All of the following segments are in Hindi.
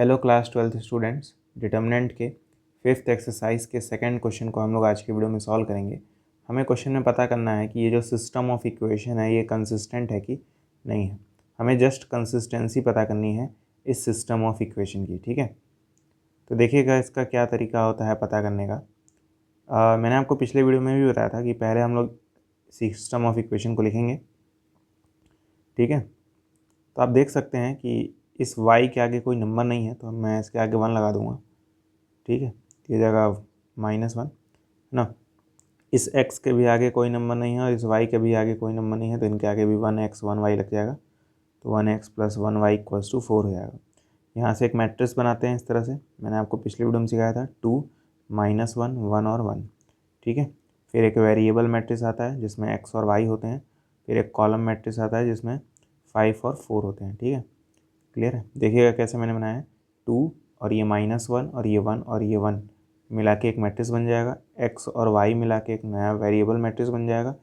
Hello class 12th students, determinant के फिफ्थ एक्सरसाइज के सेकंड क्वेश्चन को हम लोग आज की वीडियो में सॉल्व करेंगे। हमें क्वेश्चन में पता करना है कि ये जो सिस्टम ऑफ इक्वेशन है ये कंसिस्टेंट है कि नहीं है। हमें जस्ट कंसिस्टेंसी पता करनी है इस सिस्टम ऑफ इक्वेशन की, ठीक है। तो देखिएगा इसका क्या तरीका होता है पता करने का। मैंने आपको पिछले वीडियो में भी बताया था कि पहले हम लोग सिस्टम ऑफ इक्वेशन को लिखेंगे, ठीक है। तो आप देख सकते हैं कि इस y के आगे कोई नंबर नहीं है तो मैं इसके आगे 1 लगा दूंगा, ठीक है। ये जगह -1 है ना। इस x के भी आगे कोई नंबर नहीं है और इस y के भी आगे कोई नंबर नहीं है तो इनके आगे भी 1x 1y लग जाएगा। तो 1x + 1y = 4 हो जाएगा। यहाँ से एक मैट्रिक्स बनाते हैं इस तरह से। मैंने आपको पिछले वीडियो में सिखाया था 2 -1 1 और 1, ठीक है। फिर एक वेरिएबल मैट्रिक्स आता है जिसमें x और y होते हैं। फिर एक कॉलम मैट्रिक्स आता है जिसमें 5 और 4 होते हैं, ठीक है। क्लियर है। देखिएगा कैसे मैंने बनाया है। 2 और ये -1 और ये 1 और ये 1 मिला के एक मैट्रिक्स बन जाएगा। x और y मिला के एक नया वेरिएबल मैट्रिक्स बन जाएगा।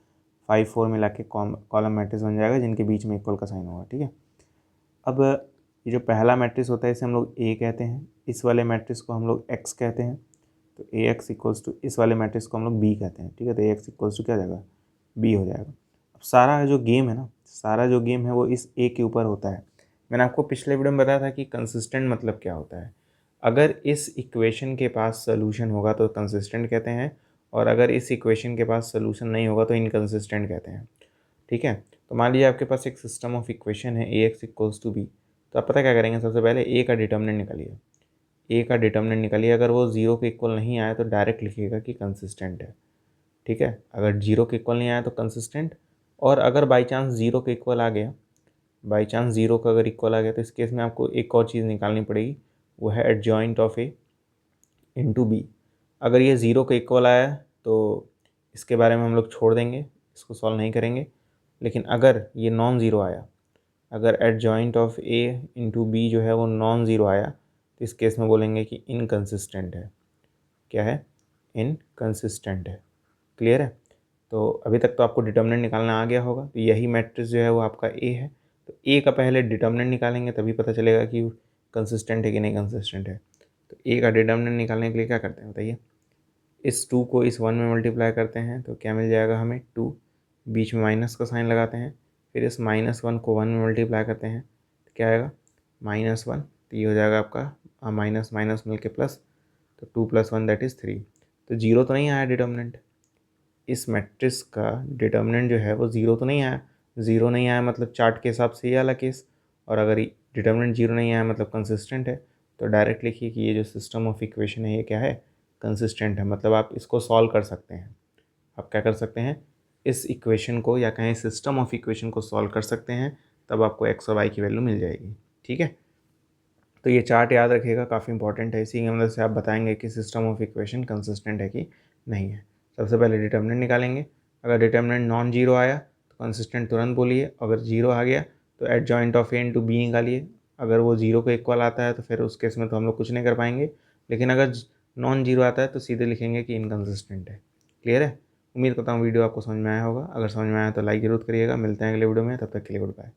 5 4 मिला के कॉलम मैट्रिक्स बन जाएगा जिनके बीच में इक्वल का साइन होगा, ठीक है। अब ये जो पहला मैट्रिक्स होता है इसे हम लोग a कहते हैं, इस वाले मैट्रिक्स को हम लोग x कहते हैं। तो ax = इस वाले मैट्रिक्स को हम लोग b कहते हैं, ठीक है। तो ax = क्या जाएगा, b हो जाएगा। अब सारा जो गेम है ना, सारा जो गेम है वो इस a के ऊपर होता है। मैंने आपको पिछले वीडियो में बताया था कि कंसिस्टेंट मतलब क्या होता है। अगर इस इक्वेशन के पास सोल्यूशन होगा तो कंसिस्टेंट कहते हैं, और अगर इस इक्वेशन के पास सोल्यूशन नहीं होगा तो इनकंसिस्टेंट कहते हैं, ठीक है। तो मान लीजिए आपके पास एक सिस्टम ऑफ इक्वेशन है ax = b। तो आप पता क्या करेंगे, सबसे पहले a का डिटर्मिनेंट निकालिए। a का डिटर्मिनेंट निकालिए, अगर वो 0 के इक्वल नहीं आए तो डायरेक्ट लिखिएगा कि कंसिस्टेंट है, ठीक है। अगर 0 के इक्वल नहीं आया तो कंसिस्टेंट, और अगर बाई चांस 0 के इक्वल आ गया, बाई चांस 0 का अगर इक्वल आ गया तो इस केस में आपको एक और चीज़ निकालनी पड़ेगी, वो है adjoint of a into B. अगर ये 0 के इक्वल आया तो इसके बारे में हम लोग छोड़ देंगे, इसको सॉल्व नहीं करेंगे। लेकिन अगर ये नॉन ज़ीरो आया, अगर adjoint of a into B जो है वो नॉन ज़ीरो आया तो इस केस में बोलेंगे कि इनकंसिस्टेंट है। क्या है, इनकंसिस्टेंट है। क्लियर है। तो अभी तक तो आपको डिटर्मिनेंट निकालना आ गया होगा। तो यही मैट्रिक्स जो है वो आपका a है। तो a का पहले डिटर्मिनेंट निकालेंगे तभी पता चलेगा कि कंसिस्टेंट है कि नहीं कंसिस्टेंट है। तो a का डिटर्मिनेंट निकालने के लिए क्या करते हैं बताइए। इस 2 को इस 1 में मल्टीप्लाई करते हैं तो क्या मिल जाएगा हमें, 2, बीच में माइनस का साइन लगाते हैं। फिर इस -1 को 1 में मल्टीप्लाई करते हैं तो क्या आएगा, -1। तो ये हो जाएगा आपका माइनस माइनस मिल के प्लस। तो 2 + 1 दैट इज़ 3। तो 0 तो नहीं आया डिटर्मिनेंट, इस मैट्रिक्स का डिटर्मिनेंट जो है वो 0 तो नहीं आया। 0 नहीं आया मतलब चार्ट के हिसाब से ये वाला केस, और अगर डिटर्मिनेंट 0 नहीं आया मतलब कंसिस्टेंट है। तो डायरेक्ट लिखिए कि ये जो सिस्टम ऑफ इक्वेशन है ये क्या है, कंसिस्टेंट है। मतलब आप इसको सॉल्व कर सकते हैं। आप क्या कर सकते हैं, इस इक्वेशन को या कहें सिस्टम ऑफ इक्वेशन को सॉल्व कर सकते हैं, तब आपको x और y की वैल्यू मिल जाएगी, ठीक है। तो ये चार्ट याद रखिएगा, काफ़ी इंपॉर्टेंट है। इसी की मदद से आप बताएंगे कि सिस्टम ऑफ इक्वेशन कंसिस्टेंट है कि नहीं है। सबसे पहले डिटर्मिनेंट निकालेंगे। अगर डिटर्मिनेंट नॉन जीरो आया तो कंसिस्टेंट तुरंत बोलिए, अगर जीरो आ गया तो adjoint of a into B निकालिए। अगर वो जीरो के इक्वल आता है तो फिर उस केस में तो हम लोग कुछ नहीं कर पाएंगे। लेकिन अगर नॉन जीरो आता है तो सीधे लिखेंगे कि इनकंसिस्टेंट है। क्लियर है। उम्मीद करता हूँ वीडियो आपको समझ में आया होगा। अगर समझ में आया तो लाइक ज़रूर करिएगा। मिलते हैं अगले वीडियो में, तब तक के लिए गुड बाय।